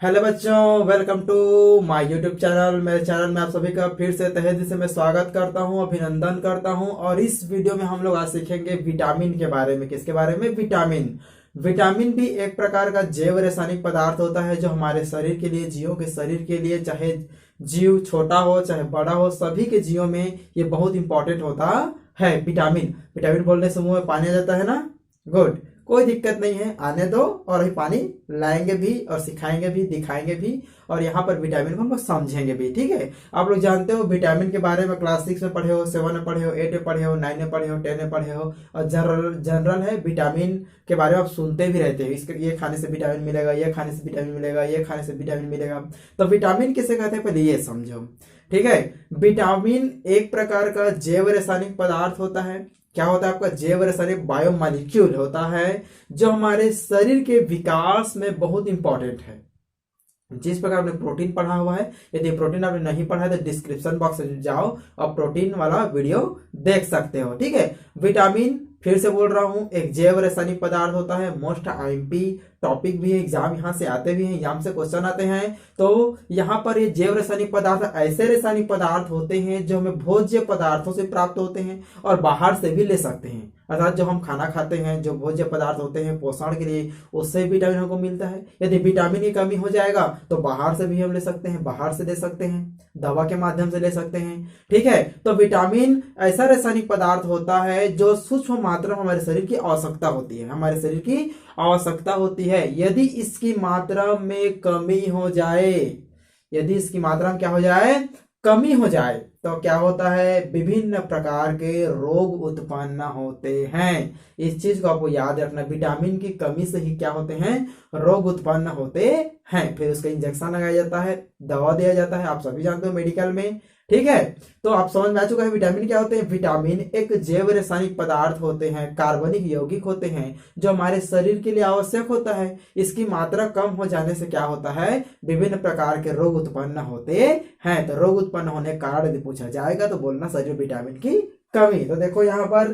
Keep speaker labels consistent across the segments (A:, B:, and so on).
A: Hello बच्चों, welcome to my YouTube channel. मेरे channel में आप सभी का फिर से तहे दिल से मैं स्वागत करता हूं, अभिनंदन करता हूं। और इस वीडियो में हम लोग आज सीखेंगे विटामिन के बारे में। किसके बारे में? विटामिन। विटामिन भी एक प्रकार का जैव रासायनिक पदार्थ होता है जो हमारे शरीर के लिए, जीवों के शरीर के लिए, चाहे जीव छोटा हो चाहे बड़ा हो, सभी के जीवों में ये बहुत इंपॉर्टेंट होता है। विटामिन विटामिन बोलने से मुंह में पानी आ जाता है ना? गुड, कोई दिक्कत नहीं है, आने दो। और अभी पानी लाएंगे भी और सिखाएंगे भी, दिखाएंगे भी, और यहाँ पर विटामिन को हम लोग समझेंगे भी। ठीक है, आप लोग जानते हो विटामिन के बारे में क्लास 6 में पढ़े हो, 7 में पढ़े हो, 8 में पढ़े हो, 9 में पढ़े हो, 10 में पढ़े हो। और जनरल जनरल है, विटामिन के बारे में आप सुनते भी रहते हो। इसके ये खाने से विटामिन मिलेगा, ये खाने से विटामिन मिलेगा, ये खाने से विटामिन मिलेगा। तो विटामिन किसे कहते हैं पहले ये समझो। ठीक है, विटामिन एक प्रकार का जैव रासायनिक पदार्थ होता है। क्या होता है आपका? जैव रासायनिक बायोमॉलिक्यूल होता है जो हमारे शरीर के विकास में बहुत इंपॉर्टेंट है। जिस प्रकार आपने प्रोटीन पढ़ा हुआ है, यदि प्रोटीन आपने नहीं पढ़ा है तो डिस्क्रिप्शन बॉक्स में जाओ और प्रोटीन वाला वीडियो देख सकते हो। ठीक है, विटामिन फिर से बोल रहा हूं, एक जैव रासायनिक पदार्थ होता है। मोस्ट आईएमपी टॉपिक भी है, एग्जाम यहाँ से आते भी हैं, एग्जाम से क्वेश्चन आते हैं। तो यहाँ पर ये जैव रासायनिक पदार्थ ऐसे रासायनिक पदार्थ होते हैं जो हमें भोज्य पदार्थों से प्राप्त होते हैं और बाहर से भी ले सकते हैं। अर्थात जो हम खाना खाते हैं, जो भोज्य पदार्थ होते हैं पोषण के लिए, उससे विटामिन हमको मिलता है। यदि विटामिन की कमी हो जाएगा तो बाहर से भी हम ले सकते हैं, बाहर से ले सकते हैं, दवा के माध्यम से ले सकते हैं। ठीक है, तो विटामिन ऐसा रासायनिक पदार्थ होता है जो सूक्ष्म मात्रा में हमारे शरीर की आवश्यकता होती है, हमारे शरीर की आवश्यकता होती है। यदि इसकी मात्रा में कमी हो जाए, यदि इसकी मात्रा में क्या हो जाए? कमी हो जाए, तो क्या होता है? विभिन्न प्रकार के रोग उत्पन्न होते हैं। इस चीज को आपको याद रखना, विटामिन की कमी से ही क्या होते हैं? रोग उत्पन्न होते हैं। फिर उसका इंजेक्शन लगाया जाता है, दवा दिया जाता है, आप सभी जानते हो मेडिकल में। ठीक है, तो आप समझ में आ चुका है विटामिन क्या होते हैं। विटामिन एक जैव रासायनिक पदार्थ होते हैं, कार्बनिक यौगिक होते हैं जो हमारे शरीर के लिए आवश्यक होता है। इसकी मात्रा कम हो जाने से क्या होता है? विभिन्न प्रकार के रोग उत्पन्न होते हैं। तो रोग उत्पन्न होने का कारण यदि पूछा जाएगा तो बोलना शरीर विटामिन की कमी। तो देखो यहाँ पर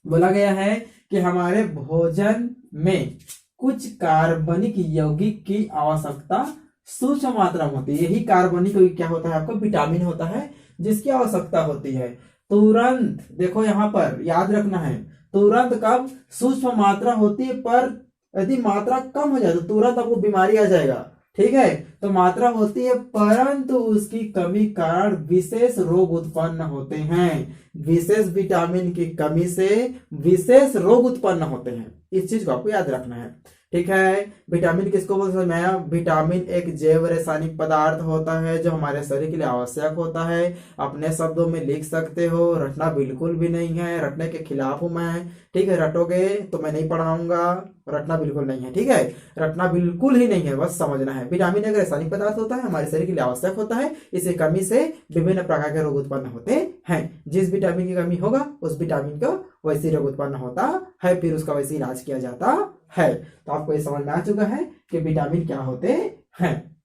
A: बोला गया है कि हमारे भोजन में कुछ कार्बनिक यौगिक की आवश्यकता सूक्ष्म मात्रा में होती है। यही कार्बनिक यौगिक क्या होता है? आपका विटामिन होता है जिसकी आवश्यकता होती है। तुरंत देखो यहाँ पर याद रखना है, तुरंत कब? सूक्ष्म मात्रा होती है, पर यदि मात्रा कम हो जाए तो तुरंत आपको बीमारी आ जाएगा। ठीक है, तो मात्रा होती है परंतु उसकी कमी कारण विशेष रोग उत्पन्न होते हैं। विशेष विटामिन की कमी से विशेष रोग उत्पन्न होते हैं, इस चीज को आपको याद रखना है। ठीक है, विटामिन किसको बोलते हैं? विटामिन एक जैव रासायनिक पदार्थ होता है जो हमारे शरीर के लिए आवश्यक होता है। अपने शब्दों में लिख सकते हो, रटना बिल्कुल भी नहीं है, रटने के खिलाफ हूं मैं। ठीक है, रटोगे तो मैं नहीं पढ़ाऊंगा, रटना बिल्कुल नहीं है। ठीक है, रटना बिल्कुल ही नहीं है, बस समझना है। विटामिन एक रासायनिक पदार्थ होता है, हमारे शरीर के लिए आवश्यक होता है। इसी कमी से विभिन्न प्रकार के रोग उत्पन्न होते हैं। जिस विटामिन की कमी होगा उस विटामिन का वैसी रोग उत्पन्न होता है, फिर उसका वैसे इलाज किया जाता है। तो आपको ये समझ में आ चुका है कि विटामिन क्या होते हैं,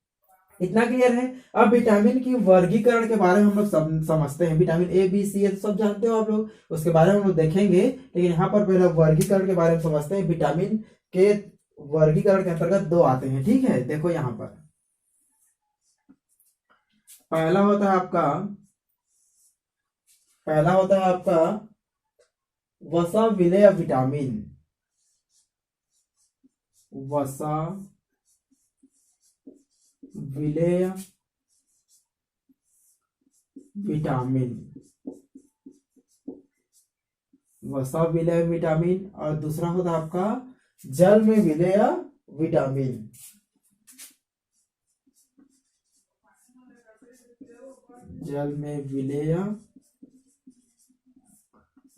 A: इतना क्लियर है। अब विटामिन की वर्गीकरण के बारे में हम लोग समझते हैं। विटामिन ए बी सी तो सब जानते हो आप लोग, उसके बारे में हम लोग देखेंगे, लेकिन यहाँ पर पहले वर्गीकरण के बारे में समझते हैं। विटामिन के वर्गीकरण के अंतर्गत 2 आते हैं। ठीक है, देखो यहाँ पर पहला होता है आपका वसा विलेय विटामिन। वसा विलेय विटामिन, वसा विलेय विटामिन। और दूसरा होता है आपका जल में विलेय विटामिन। जल में विलेय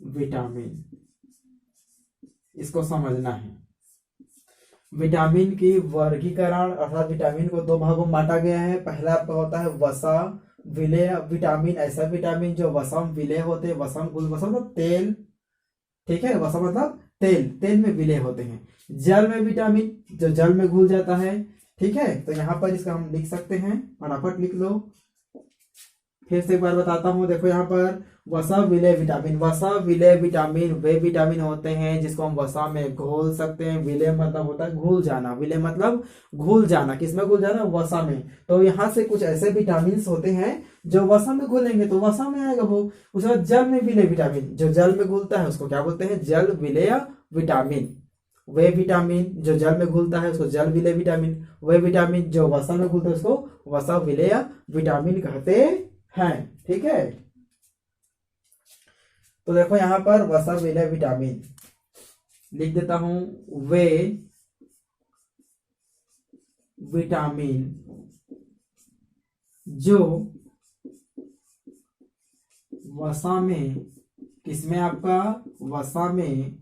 A: विटामिन, इसको समझना है। विटामिन की वर्गीकरण अर्थात विटामिन को 2 भागों में बांटा गया है। पहला आपका होता है वसा विलेय विटामिन, ऐसा विटामिन जो वसम विलेय होते हैं। वसम मतलब तेल। ठीक है, वसम मतलब तेल, तेल में विलेय होते हैं। जल में विटामिन जो जल में घुल जाता है। ठीक है, तो यहाँ पर इसका हम लिख सकते हैं, फटाफट लिख लो। फिर से एक बार बताता हूं, देखो यहाँ पर वसा विलेय विटामिन। वसा विलेय विटामिन वे विटामिन होते हैं जिसको हम वसा में घोल सकते हैं। विलेय मतलब होता है घुल जाना। विलेय मतलब घुल जाना। किसमें घुल जाना? वसा में। तो यहाँ से कुछ ऐसे विटामिन होते हैं जो वसा में घुलेंगे तो वसा में आएगा वो। उसके बाद जल में विलेय विटामिन, जो जल में घुलता है उसको क्या बोलते हैं? जल विलेय विटामिन। वे विटामिन जो जल में घुलता है उसको जल विलेय विटामिन। वे विटामिन जो वसा में घुलता है उसको वसा विलेय विटामिन कहते हैं। ठीक है, तो देखो यहाँ पर वसा विलेय विटामिन लिख देता हूं। वे विटामिन जो वसा में, किसमें? आपका वसा में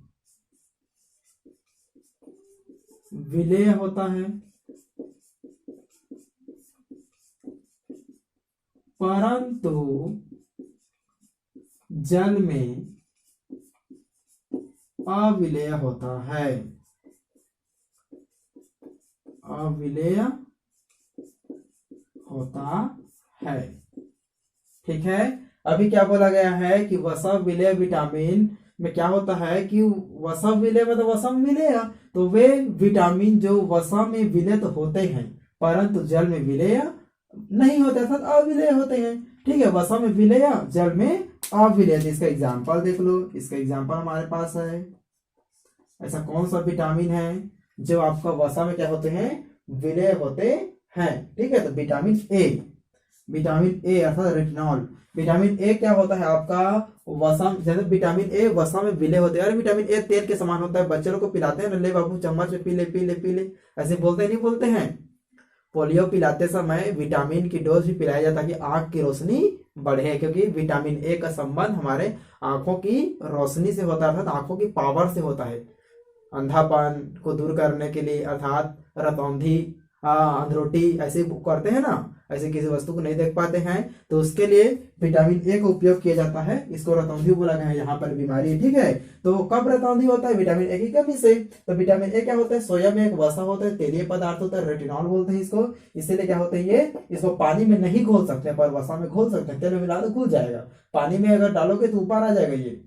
A: विलेय होता है परंतु जल में अविलेय होता है। अविलेय होता है। ठीक है, अभी क्या बोला गया है कि वसा विलेय विटामिन में क्या होता है कि वसा विलेय मतलब वसा में विलेय, तो वे विटामिन जो वसा में विलेय तो होते हैं परंतु जल में विलेय नहीं होते, अर्थात अविलेय होते हैं। ठीक है, वसा में विलेय, जल में अविलेय। इसका एग्जांपल देख लो। इसका एग्जांपल हमारे पास है। ऐसा कौन सा विटामिन है जो आपका वसा में क्या होते हैं? विलेय होते हैं। ठीक है, तो विटामिन ए। विटामिन ए अर्थात रेटिनॉल। विटामिन ए क्या होता है आपका? वसा, जैसे विटामिन ए वसा में विलेय होते हैं। अरे विटामिन ए तेल के समान होता है, बच्चे लोग को पिलाते हैं ना, ले बाबू चम्मच में पी ले पी ले पी ले, ऐसे बोलते नहीं बोलते हैं? पोलियो पिलाते समय विटामिन की डोज भी पिलाया जाता है कि आंख की रोशनी बढ़े, क्योंकि विटामिन ए का संबंध हमारे आंखों की रोशनी से होता है, अर्थात आंखों की पावर से होता है। अंधापन को दूर करने के लिए, अर्थात रतौंधी, अंधरोटी ऐसे करते हैं ना, ऐसे किसी वस्तु को नहीं देख पाते हैं तो उसके लिए विटामिन ए का उपयोग किया जाता है। इसको रतौंधी बोला गया है, यहाँ पर बीमारी है। ठीक है, तो कब रतौंधी होता है? विटामिन ए की कमी से। तो विटामिन ए क्या होता है? सोया में एक वसा होता है, तेलीय पदार्थ होता है, रेटिनॉल बोलते हैं इसको। इसीलिए क्या होता है ये, इसको पानी में नहीं घोल सकते पर वसा में घोल सकते हैं। तेल में मिला तो घुल जाएगा, पानी में अगर डालोगे तो ऊपर आ जाएगा ये।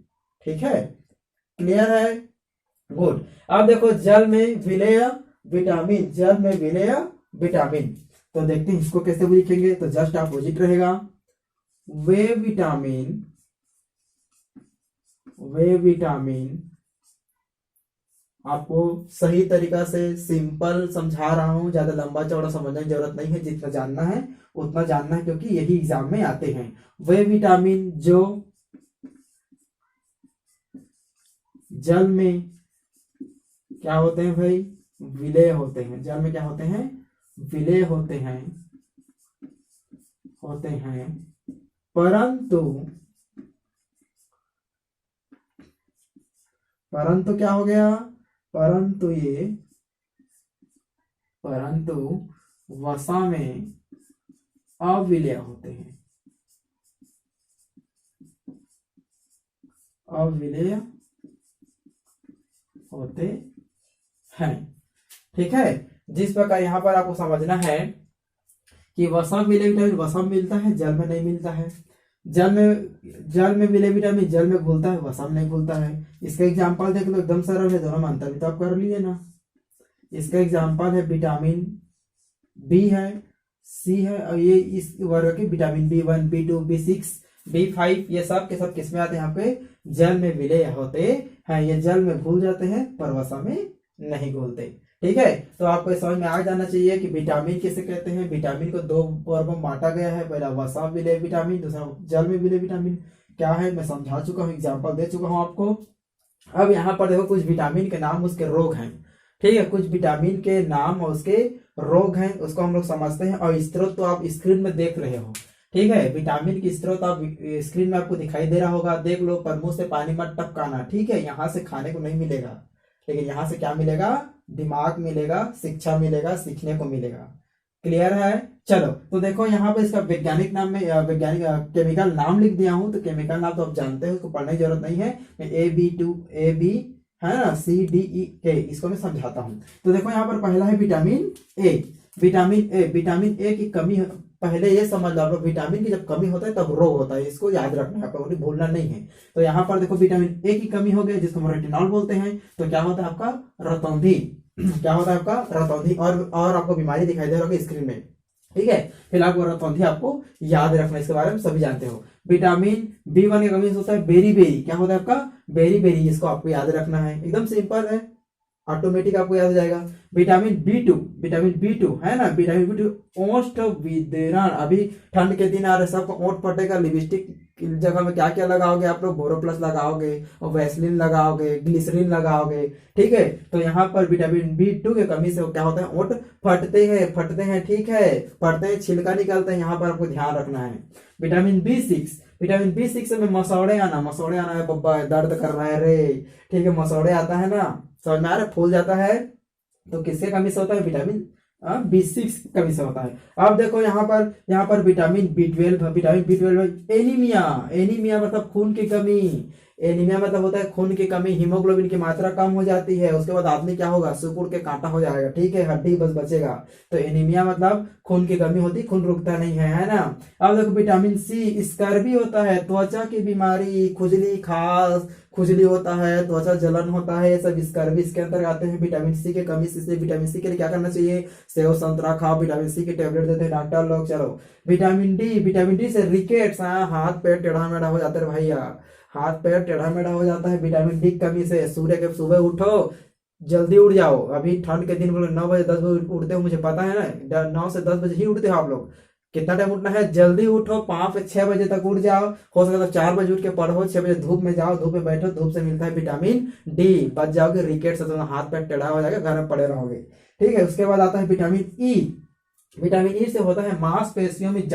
A: ठीक है, क्लियर है? गुड। अब देखो जल में विलेय विटामिन। जल में विलेय विटामिन, तो देखते हैं इसको कैसे लिखेंगे। तो जस्ट अपोजिट रहेगा। वे विटामिन, वे विटामिन, आपको सही तरीका से सिंपल समझा रहा हूं, ज्यादा लंबा चौड़ा समझने की जरूरत नहीं है। जितना जानना है उतना जानना है, क्योंकि यही एग्जाम में आते हैं। वे विटामिन जो जल में क्या होते हैं भाई? विलेय होते हैं। जल में क्या होते हैं? विलेय होते हैं, होते हैं परंतु, परंतु क्या हो गया? परंतु ये, परंतु वसा में अविलेय होते हैं। अविलेय होते हैं। ठीक है, जिस प्रकार यहां पर आपको समझना है कि वसा विलेय विटामिन वसा में मिलता है, जल में नहीं मिलता है। जल में विलेय विटामिन जल में घुलता है, वसा में नहीं घुलता है। इसका एग्जांपल देख लो, एकदम सरल है, दोनों में अंतर भी तो आप कर लिए ना। इसका एग्जांपल है विटामिन बी है, सी है, और ये इस वर्ग के vitamin B1, B2, B6, B5 ये सब के सब किसमें आते हैं? आपके जल में विलेय होते हैं। ये जल में घुल जाते हैं पर वसा में नहीं घुलते। ठीक है, तो आपको समझ में आ जाना चाहिए कि विटामिन किसे कहते हैं। विटामिन को दो वर्गों में बांटा गया है, पहला वसा विलेय विटामिन, दूसरा जल में विलेय विटामिन। क्या है मैं समझा चुका हूँ, एग्जाम्पल दे चुका हूँ आपको। अब यहाँ पर देखो कुछ विटामिन के नाम, उसके रोग हैं। ठीक है, कुछ विटामिन के नाम और उसके रोग हैं, उसको हम लोग समझते हैं। और स्रोत तो आप स्क्रीन में देख रहे हो। ठीक है, विटामिन की स्रोत आप स्क्रीन में आपको दिखाई दे रहा होगा, देख लो। पर मुंह से पानी मत टपकाना। ठीक है, यहाँ से खाने को नहीं मिलेगा, लेकिन यहाँ से क्या मिलेगा? दिमाग मिलेगा, शिक्षा मिलेगा, सीखने को मिलेगा। क्लियर है? चलो, तो देखो यहाँ पे इसका वैज्ञानिक नाम में, वैज्ञानिक केमिकल नाम लिख दिया हूं। तो केमिकल नाम तो आप जानते हो, उसको पढ़ने की जरूरत नहीं है। मैं AB है ना, CDEK इसको मैं समझाता हूं। तो देखो यहाँ पर पहला है vitamin A. Vitamin A, vitamin A की कमी पहले ये समझ लो आप लोग, विटामिन की जब कमी होता है तब रोग होता है, इसको याद रखना है आपको, भूलना नहीं है। तो यहाँ पर देखो विटामिन ए की कमी हो गई जिसको हम रेटिनॉल बोलते हैं, तो क्या होता है आपका रतौंधी क्या होता है आपका रतौंधी, और आपको बीमारी दिखाई दे रही होगी स्क्रीन में, ठीक है। फिलहाल वो रतौंधी आपको याद रखना, इसके बारे में सभी जानते हो। विटामिन बी1 की कमी से होता है बेरी बेरी, क्या होता है आपका बेरी बेरी, इसको आपको याद रखना है, एकदम सिंपल है, ऑटोमेटिक आपको याद हो जाएगा। विटामिन बी टू है ना, विटामिन बी टू ओष्ठ विदरण, अभी ठंड के दिन आ रहे, सबको ओंठ फटेगा, लिपस्टिक की जगह में क्या क्या लगाओगे आप लोग, बोरोप्लस लगाओगे और वैसलीन लगाओगे, ग्लिसरीन लगाओगे, ठीक है। तो यहाँ पर विटामिन बी टू की कमी से क्या होता है, ओंठ फटते हैं, ठीक है, फटते हैं, छिलका निकलते हैं, यहाँ पर आपको ध्यान रखना है। विटामिन बी सिक्स में मसौड़े आना है बब्बा, दर्द कर रहा है रे, ठीक है, मसौड़े आता है ना, समझ में आ रहा है, फूल जाता है, तो किसके कमी से होता है, विटामिन बी6 की कमी से होता है। अब देखो यहाँ पर विटामिन बी12 एनीमिया मतलब खून की कमी, एनीमिया मतलब होता है खून की कमी, हीमोग्लोबिन की मात्रा कम हो जाती है, उसके बाद आदमी क्या होगा, सुकुड़ के कांटा हो जाएगा, ठीक है, हड्डी बस बचेगा। तो एनीमिया मतलब खून की कमी होती, खून रुकता नहीं है ना। अब देखो विटामिन सी स्कर्वी होता है, त्वचा की बीमारी, खुजली, खास खुजली होता है, त्वचा जलन होता है, ये सब स्कर्वी इसके अंदर आते हैं विटामिन सी के कमी से। विटामिन सी के लिए क्या करना चाहिए, सेव संतरा खाओ, विटामिन सी की टेबलेट देते हैं डॉक्टर लोग। चलो विटामिन डी से रिकेट्स, हाथ पैर टेढ़ा मेढ़ा हो जाता है भैया, हाथ पैर टेढ़ा मेढ़ा हो जाता है विटामिन डी की कमी से। सूर्य के सुबह उठो, जल्दी उठ जाओ, अभी ठंड के दिन 9 बजे 10 बजे उठते हो, मुझे पता है ना, 9 से 10 बजे ही उठते हो आप लोग। कितना टाइम उठना है, जल्दी उठो, 5 से 6 बजे तक उठ जाओ, हो सकता है 4 बजे उठ के पढ़ो, 6 बजे धूप में जाओ, धूप में बैठो, धूप से मिलता है विटामिन डी, बच जाओगे रिकेट से, तो हाथ पैर टेढ़ा हो जाएगा, घर में पड़े रहोगे, ठीक है। उसके बाद आता है विटामिन ई से होता है मांसपेशियों में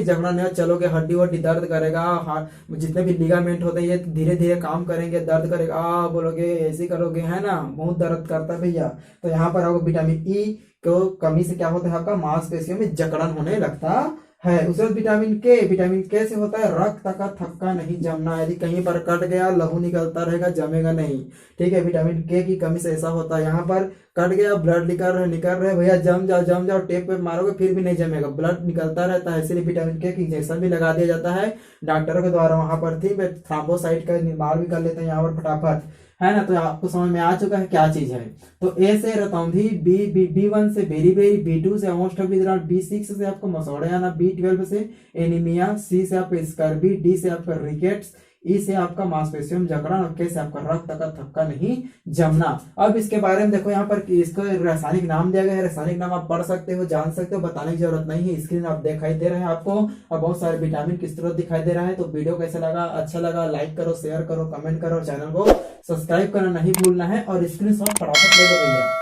A: जकड़न है, चलोगे हड्डी वड्डी दर्द करेगा, जितने भी लिगामेंट होते हैं ये धीरे धीरे काम करेंगे, दर्द करेगा, बोलोगे ऐसे करोगे, है ना, बहुत दर्द करता है भैया। तो यहाँ पर आपको विटामिन ई को कमी से क्या होता है, आपका मांसपेशियों में जकड़न होने लगता है। उसके बाद विटामिन के से होता है रक्त का थक्का नहीं जमना, यदि कहीं पर कट गया लहू निकलता रहेगा, जमेगा नहीं, ठीक है। विटामिन के की कमी से ऐसा होता है, यहाँ पर कट गया, ब्लड निकल रहे भैया, जम जाओ, टेप पे मारोगे फिर भी नहीं जमेगा, ब्लड निकलता रहता है, इसलिए विटामिन के की इंजेक्शन भी लगा दिया जाता है डॉक्टरों के द्वारा। वहां पर थी थ्रोम्बोसाइट का निर्माण भी कर लेते हैं यहाँ पर फटाफट, है ना। तो आपको समझ में आ चुका है क्या चीज है। तो ए से रतौंधी, बी1 से बेरी बेरी, बी2 से ओष्ठ विदरण, बी6 से आपको मसौड़े आना, बी12 से एनीमिया, सी से आपका स्कर्वी, डी से आपका रिकेट्स, ई से आपका मांसपेशियों में जकड़न, और के से आपका रक्त का थक्का नहीं जमना। अब इसके बारे में देखो, यहाँ पर इसको रासायनिक नाम दिया गया है, रासायनिक नाम आप पढ़ सकते हो, जान सकते हो, बताने की जरूरत नहीं है, स्क्रीन आप दिखाई दे रहे हैं आपको, और बहुत सारे विटामिन की स्रोत दिखाई दे रहा है। तो वीडियो कैसा लगा, अच्छा लगा लाइक करो, शेयर करो, कमेंट करो, चैनल को सब्सक्राइब करना नहीं भूलना है, और स्क्रीनशॉट फटाफट ले लो भैया।